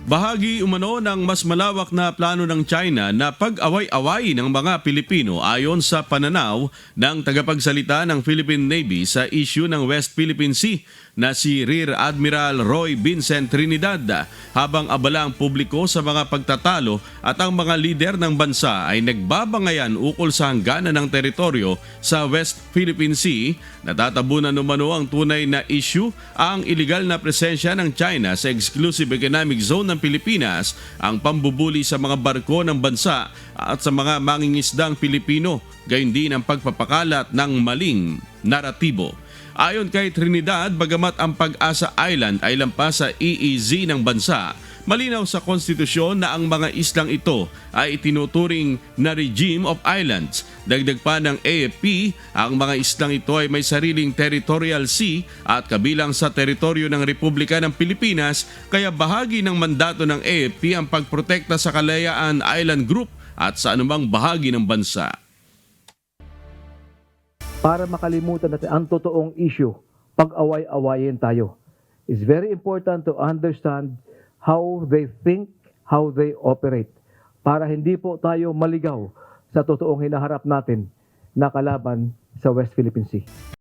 Bahagi umano ng mas malawak na plano ng China na pag-away-away ng mga Pilipino ayon sa pananaw ng tagapagsalita ng Philippine Navy sa issue ng West Philippine Sea na si Rear Admiral Roy Vincent Trinidad. Habang abala ang publiko sa mga pagtatalo at ang mga lider ng bansa ay nagbabangayan ukol sa hangganan ng teritoryo sa West Philippine Sea, natatabunan umano ang tunay na issue ang iligal na presensya ng China sa exclusive economic zone ng Pilipinas, ang pambubuli sa mga barko ng bansa at sa mga mangingisdang Pilipino, gayon din ang pagpapakalat ng maling naratibo. Ayon kay Trinidad, bagamat ang Pag-asa Island ay lampas sa EEZ ng bansa, malinaw sa konstitusyon na ang mga islang ito ay itinuturing na regime of islands. Dagdag pa ng AFP, ang mga islang ito ay may sariling territorial sea at kabilang sa teritoryo ng Republika ng Pilipinas, kaya bahagi ng mandato ng AFP ang pagprotekta sa Kalayaan Island Group at sa anumang bahagi ng bansa. Para makalimutan natin ang totoong issue, pag-away-awayin tayo. It's very important to understand how they think, how they operate, para hindi po tayo maligaw sa totoong hinaharap natin na kalaban sa West Philippine Sea.